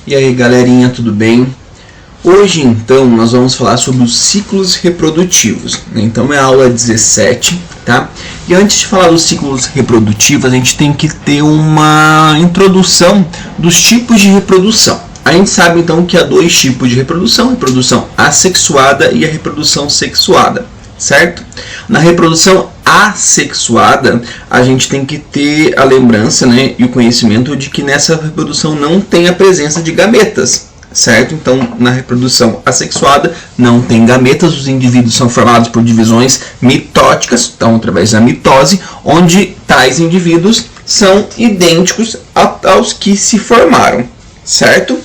E aí galerinha, tudo bem? Hoje então nós vamos falar sobre os ciclos reprodutivos, então é a aula 17, tá? E antes de falar dos ciclos reprodutivos, a gente tem que ter uma introdução dos tipos de reprodução. A gente sabe então que há dois tipos de reprodução, a reprodução assexuada e a reprodução sexuada, certo? Na reprodução assexuada, a gente tem que ter a lembrança, né, e o conhecimento de que nessa reprodução não tem a presença de gametas, certo? Então, na reprodução assexuada não tem gametas, os indivíduos são formados por divisões mitóticas, então através da mitose, onde tais indivíduos são idênticos aos que se formaram, certo?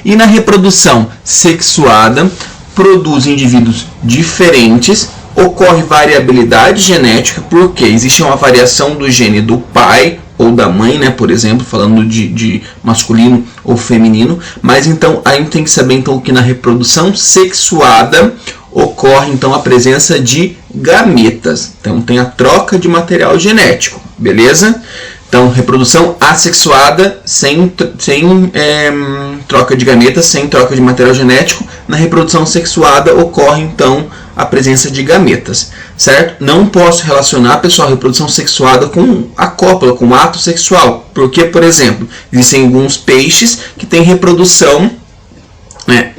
E na reprodução sexuada, produz indivíduos diferentes, ocorre variabilidade genética, porque existe uma variação do gene do pai ou da mãe, né, por exemplo, falando de masculino ou feminino, mas então a gente tem que saber então que na reprodução sexuada ocorre então a presença de gametas, então tem a troca de material genético, beleza? Então, reprodução assexuada, sem troca de gametas, sem troca de material genético. Na reprodução sexuada ocorre, então, a presença de gametas, certo? Não posso relacionar, pessoal, a reprodução sexuada com a cópula, com o ato sexual. Porque, por exemplo, existem alguns peixes que têm reprodução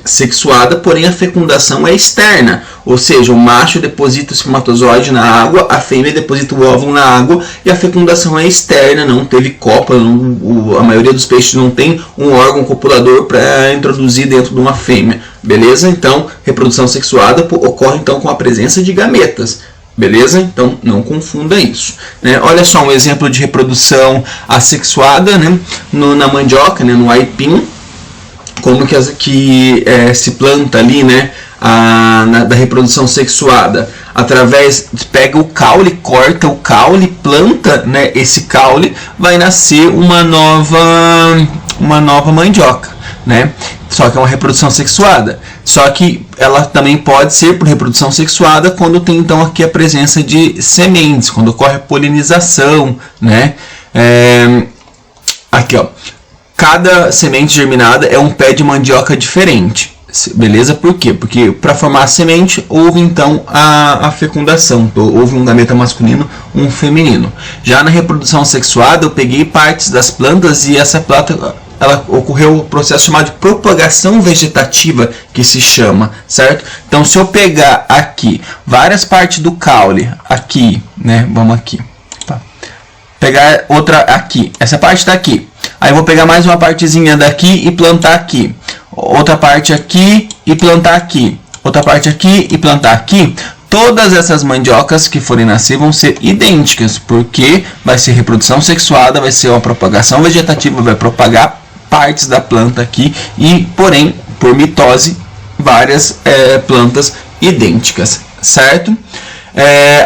sexuada, porém a fecundação é externa, ou seja, o macho deposita o espermatozoide na água, a fêmea deposita o óvulo na água e a fecundação é externa, não teve cópula, a maioria dos peixes não tem um órgão copulador para introduzir dentro de uma fêmea, beleza? Então, reprodução sexuada ocorre então com a presença de gametas, beleza? Então, não confunda isso, né? Olha só um exemplo de reprodução assexuada, né? Na mandioca, né? No aipim, como que se planta ali, né, da reprodução sexuada, através, pega o caule, corta o caule, planta, né, esse caule, vai nascer uma nova mandioca, né, só que é uma reprodução sexuada, só que ela também pode ser por reprodução sexuada quando tem então aqui a presença de sementes, quando ocorre a polinização, né, aqui ó, cada semente germinada é um pé de mandioca diferente, beleza? Por quê? Porque para formar a semente houve então a fecundação, houve um gameta masculino, um feminino. Já na reprodução sexuada eu peguei partes das plantas e essa planta, ela ocorreu o processo chamado de propagação vegetativa, que se chama, certo? Então se eu pegar aqui várias partes do caule, aqui, né? Vamos aqui, tá? Pegar outra aqui, essa parte está aqui. Aí eu vou pegar mais uma partezinha daqui e plantar aqui. Outra parte aqui e plantar aqui. Outra parte aqui e plantar aqui. Todas essas mandiocas que forem nascer vão ser idênticas, porque vai ser reprodução sexuada, vai ser uma propagação vegetativa, vai propagar partes da planta aqui e, porém, por mitose, várias plantas idênticas, certo?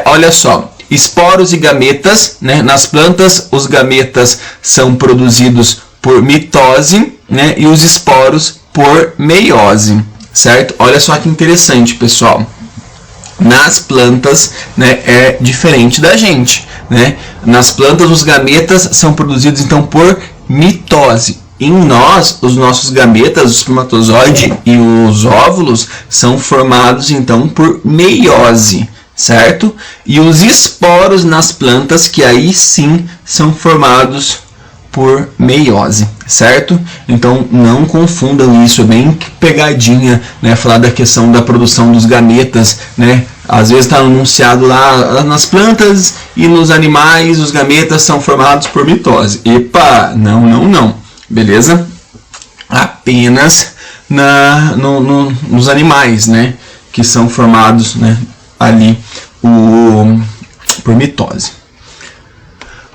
Olha só. Esporos e gametas, né? Nas plantas os gametas são produzidos por mitose, né? E os esporos por meiose, certo? Olha só que interessante, pessoal. Nas plantas, né, é diferente da gente, né? Nas plantas os gametas são produzidos então por mitose. Em nós, os nossos gametas, o espermatozoide e os óvulos são formados então por meiose, certo? E os esporos nas plantas, que aí sim são formados por meiose, certo? Então não confundam isso, é bem pegadinha, né? Falar da questão da produção dos gametas, né? Às vezes está anunciado lá nas plantas e nos animais os gametas são formados por mitose. Epa, não, beleza? Apenas nos animais, né? Que são formados, né, ali por mitose.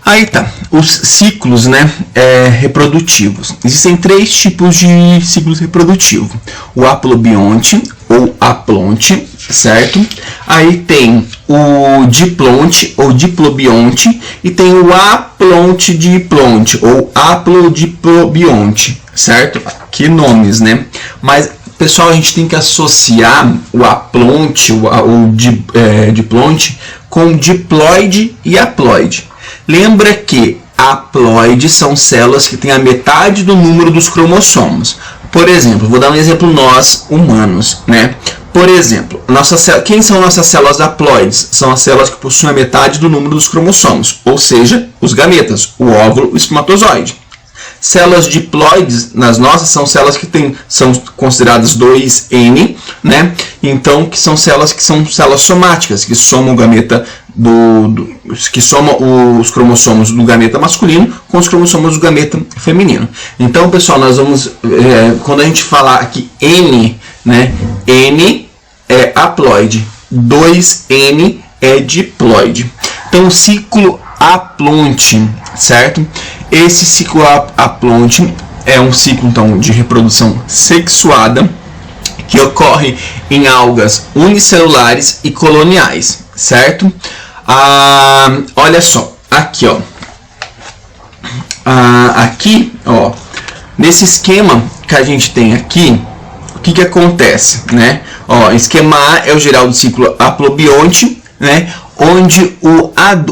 Aí tá, os ciclos, né, reprodutivos. Existem três tipos de ciclos reprodutivos: o haplobionte ou aplonte, certo? Aí tem o diplonte ou diplobionte e tem o aplonte diplonte ou haplodiplobionte, certo? Que nomes, né? Mas pessoal, a gente tem que associar o aplonte ou diplonte com diploide e haploide. Lembra que haploides são células que têm a metade do número dos cromossomos. Por exemplo, vou dar um exemplo nós, humanos, né? Por exemplo, quem são nossas células haploides? São as células que possuem a metade do número dos cromossomos, ou seja, os gametas, o óvulo e o espermatozoide. Células diploides nas nossas são células que são consideradas 2N, né? Então, que são células somáticas, que somam o gameta que somam os cromossomos do gameta masculino com os cromossomos do gameta feminino. Então, pessoal, nós vamos quando a gente falar aqui N, né? N é haploide, 2N é diploide. Então, o ciclo Aplonte, certo? Esse ciclo Aplonte é um ciclo então de reprodução sexuada que ocorre em algas unicelulares e coloniais, certo? Olha só, aqui, ó. Aqui, ó, nesse esquema que a gente tem aqui, o que acontece, né? Ó, esquema A é o geral do ciclo haplobionte, né? Onde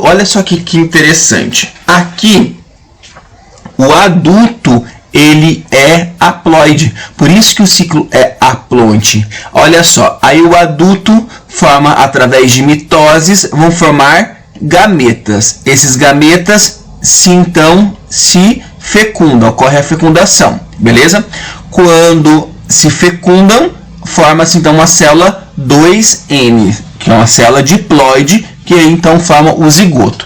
olha só que interessante. Aqui o adulto ele é haploide, por isso que o ciclo é aplonte. Olha só, aí o adulto forma através de mitoses, vão formar gametas. Esses gametas se fecundam, ocorre a fecundação, beleza? Quando se fecundam, forma-se então uma célula 2N, que é uma célula diploide, que então forma o zigoto.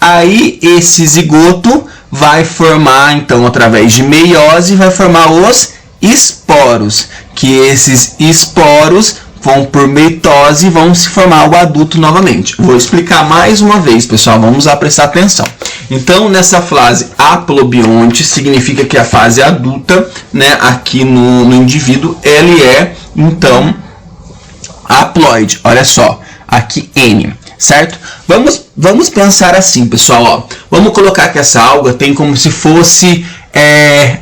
Aí esse zigoto vai formar, então, através de meiose, vai formar os esporos, que esses esporos vão por mitose, vão se formar o adulto novamente. Vou explicar mais uma vez, pessoal, vamos lá prestar atenção. Então, nessa fase haplobionte, significa que a fase adulta, né, aqui no indivíduo, ele é, então, haploide. Olha só, aqui N, certo? Vamos pensar assim, pessoal, ó. Vamos colocar que essa alga tem como se fosse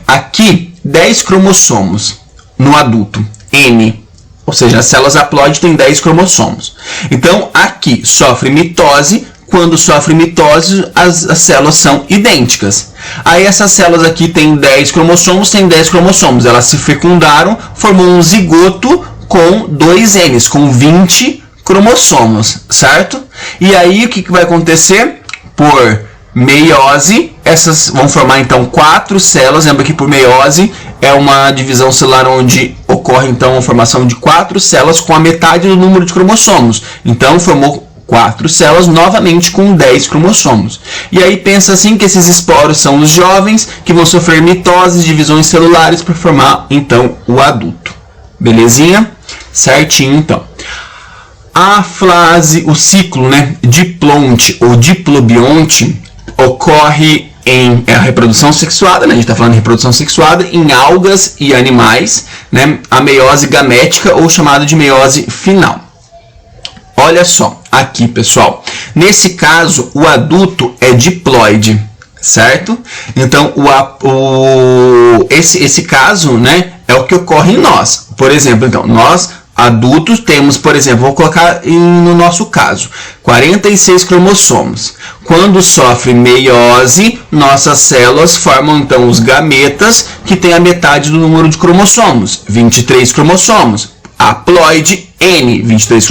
aqui 10 cromossomos no adulto, N. Ou seja, as células haploides têm 10 cromossomos. Então, aqui sofre mitose. Quando sofre mitose, as células são idênticas. Aí essas células aqui têm 10 cromossomos, elas se fecundaram, formou um zigoto com 2 N's, com 20 cromossomos, certo? E aí o que vai acontecer? Por meiose, essas vão formar então 4 células. Lembra que por meiose é uma divisão celular onde ocorre então a formação de 4 células com a metade do número de cromossomos. Então formou 4 células novamente com 10 cromossomos. E aí pensa assim que esses esporos são os jovens que vão sofrer mitoses, divisões celulares para formar então o adulto. Belezinha? Certinho então. O ciclo, né, diplonte ou diplobionte ocorre em a reprodução sexuada, né, a gente está falando de reprodução sexuada em algas e animais, né, a meiose gamética ou chamada de meiose final. Olha só, aqui pessoal, nesse caso o adulto é diploide, certo? Então esse caso, né, é o que ocorre em nós. Por exemplo, então nós adultos temos, por exemplo, vou colocar no nosso caso, 46 cromossomos. Quando sofre meiose, nossas células formam então os gametas, que tem a metade do número de cromossomos, 23 cromossomos. Haploide N, 23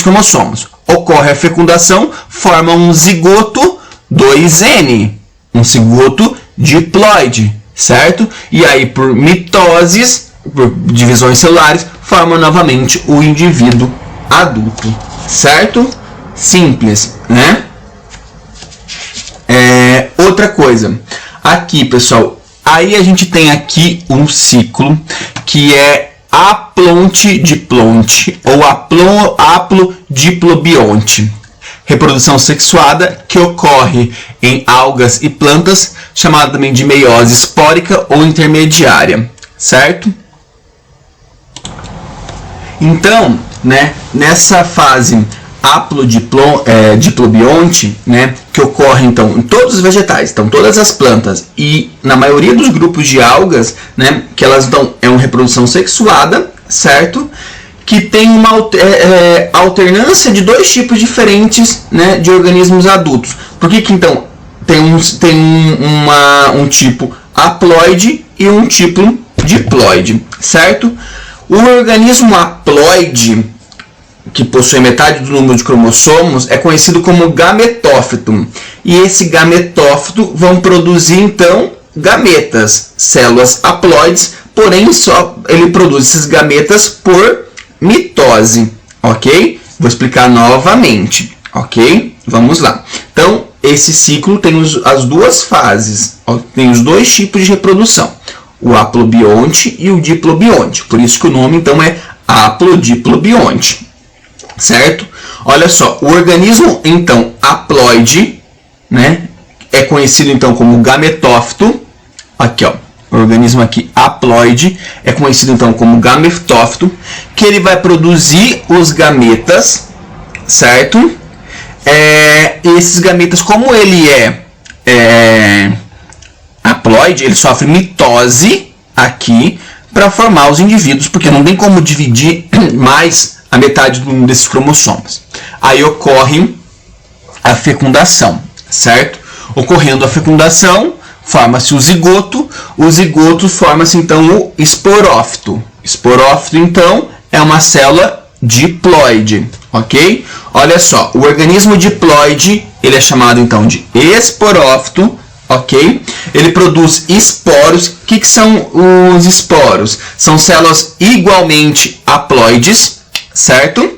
cromossomos. Ocorre a fecundação, forma um zigoto 2N, um zigoto diploide, certo? E aí por mitoses, por divisões celulares, forma novamente o indivíduo adulto, certo? Simples, né? Outra coisa, aqui pessoal, aí a gente tem aqui um ciclo que é aplonte-diplonte ou haplodiplobionte. Reprodução sexuada que ocorre em algas e plantas, chamada também de meiose espórica ou intermediária, certo? Então, né, nessa fase haplodiplobionte, né, que ocorre então em todos os vegetais, então todas as plantas e na maioria dos grupos de algas, né, que elas dão uma reprodução sexuada, certo? Que tem uma alternância de 2 tipos diferentes, né, de organismos adultos. Por que então tem um tipo haploide e um tipo diploide, certo? O organismo haploide, que possui metade do número de cromossomos, é conhecido como gametófito. E esse gametófito vão produzir, então, gametas, células haploides, porém só ele produz esses gametas por mitose, ok? Vou explicar novamente, ok? Vamos lá. Então, esse ciclo tem as duas fases, tem os dois tipos de reprodução, o haplobionte e o diplobionte. Por isso que o nome, então, é haplodiplobionte, certo? Olha só, o organismo, então, haploide, né, é conhecido, então, como gametófito. Aqui, ó, o organismo aqui haploide é conhecido, então, como gametófito, que ele vai produzir os gametas, certo? Esses gametas, como ele é haploide, ele sofre mitose aqui para formar os indivíduos, porque não tem como dividir mais a metade desses cromossomos. Aí ocorre a fecundação, certo? Ocorrendo a fecundação, forma-se o zigoto forma-se então o esporófito. Esporófito, então, é uma célula diploide, ok? Olha só, o organismo diploide, ele é chamado então de esporófito, ok? Ele produz esporos. O que são os esporos? São células igualmente haploides, certo?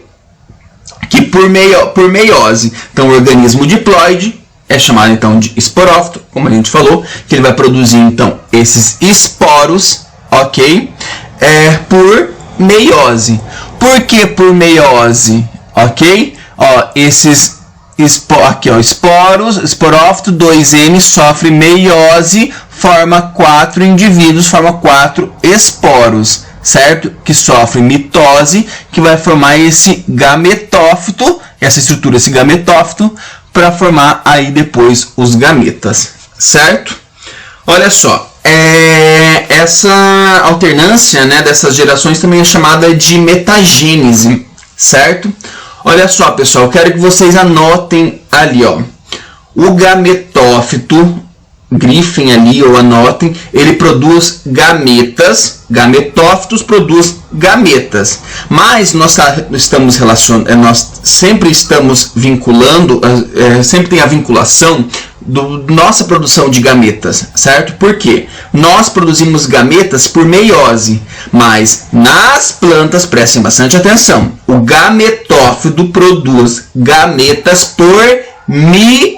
Que por meiose. Então, o organismo diploide é chamado então de esporófito, como a gente falou, que ele vai produzir então esses esporos, ok? Por meiose. Por que por meiose? Ok? Ó, esses aqui, ó, esporófito 2M sofre meiose, forma 4 indivíduos, forma 4 esporos, certo? Que sofre mitose, que vai formar esse gametófito, essa estrutura, esse gametófito, para formar aí depois os gametas, certo? Olha só, essa alternância, né, dessas gerações também é chamada de metagênese, certo? Olha só, pessoal, eu quero que vocês anotem ali, ó, o gametófito, grifem ali ou anotem, ele produz gametas, gametófitos produz gametas, mas nós sempre estamos vinculando, sempre tem a vinculação nossa produção de gametas, certo? Por quê? Nós produzimos gametas por meiose, mas nas plantas, prestem bastante atenção, o gametófito produz gametas por mitose,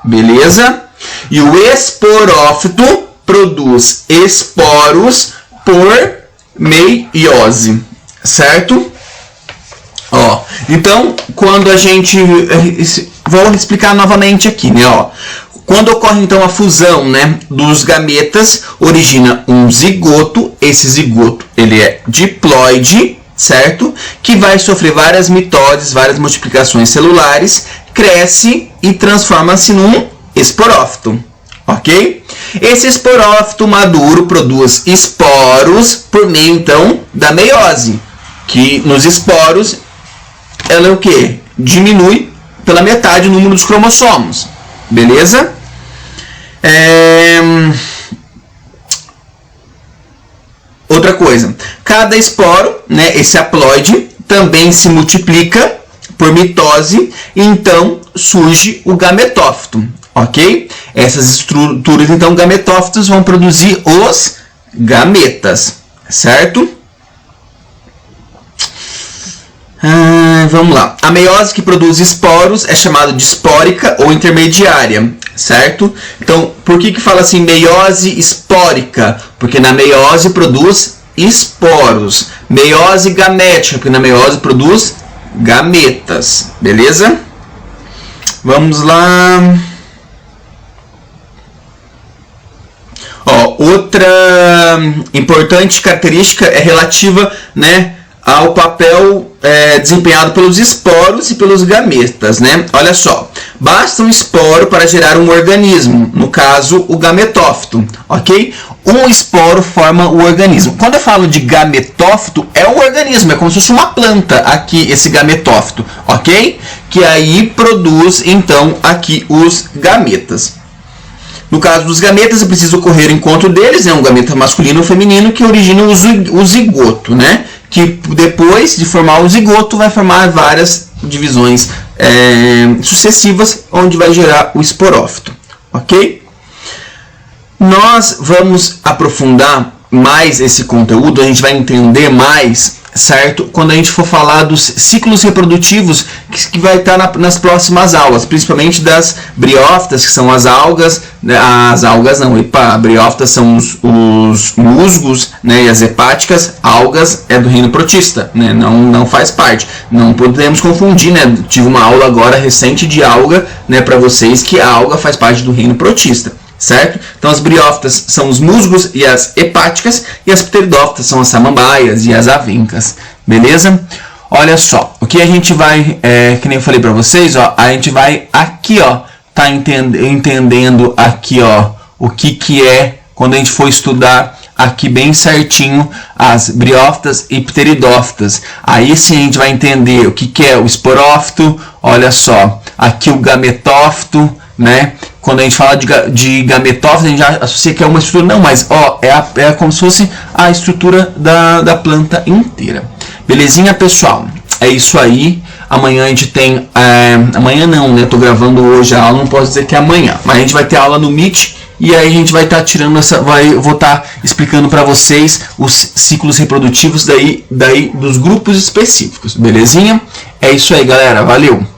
beleza? E o esporófito produz esporos por meiose, certo? Ó, então, quando a gente... Vou explicar novamente aqui, né? Ó, quando ocorre, então, a fusão, né, dos gametas, origina um zigoto. Esse zigoto, ele é diploide, certo? Que vai sofrer várias mitoses, várias multiplicações celulares, cresce e transforma-se num esporófito, ok? Esse esporófito maduro produz esporos por meio, então, da meiose, que nos esporos, ela é o quê? Diminui pela metade o número dos cromossomos, beleza? Outra coisa, cada esporo, né, esse haploide, também se multiplica por mitose, e então surge o gametófito, ok? Essas estruturas, então, gametófitos vão produzir os gametas, certo? Vamos lá. A meiose que produz esporos é chamada de espórica ou intermediária, certo? Então, por que fala assim meiose espórica? Porque na meiose produz esporos. Meiose gamética, porque na meiose produz gametas, beleza? Vamos lá. Ó, outra importante característica é relativa, né, ao papel desempenhado pelos esporos e pelos gametas, né? Olha só, basta um esporo para gerar um organismo, no caso o gametófito, ok? Um esporo forma o organismo. Quando eu falo de gametófito, é um organismo, é como se fosse uma planta aqui, esse gametófito, ok? Que aí produz, então, aqui os gametas. No caso dos gametas, é preciso ocorrer o encontro deles, né, um gameta masculino ou feminino, que origina o zigoto, né, que depois de formar o zigoto vai formar várias divisões sucessivas, onde vai gerar o esporófito, ok? Nós vamos aprofundar mais esse conteúdo, a gente vai entender mais, certo? Quando a gente for falar dos ciclos reprodutivos, que vai estar nas próximas aulas, principalmente das briófitas, que são as algas briófitas são os musgos, né, e as hepáticas, algas é do reino protista, né, não faz parte, não podemos confundir, né, tive uma aula agora recente de alga, né, para vocês, que a alga faz parte do reino protista. Certo? Então as briófitas são os musgos e as hepáticas, e as pteridófitas são as samambaias e as avencas, beleza? Olha só, o que a gente vai, que nem eu falei para vocês, ó, a gente vai aqui, ó, tá entendendo aqui, ó, o que é, quando a gente for estudar aqui bem certinho as briófitas e pteridófitas, aí sim a gente vai entender o que é o esporófito, olha só, aqui o gametófito, né? Quando a gente fala de gametófito, a gente já associa que é uma estrutura, não, mas ó, é como se fosse a estrutura da planta inteira. Belezinha, pessoal? É isso aí. Amanhã a gente tem, amanhã não, né? Tô gravando hoje a aula, não posso dizer que é amanhã, mas a gente vai ter aula no Meet, e aí a gente vai estar tirando vou estar explicando para vocês os ciclos reprodutivos daí dos grupos específicos, belezinha? É isso aí, galera, valeu!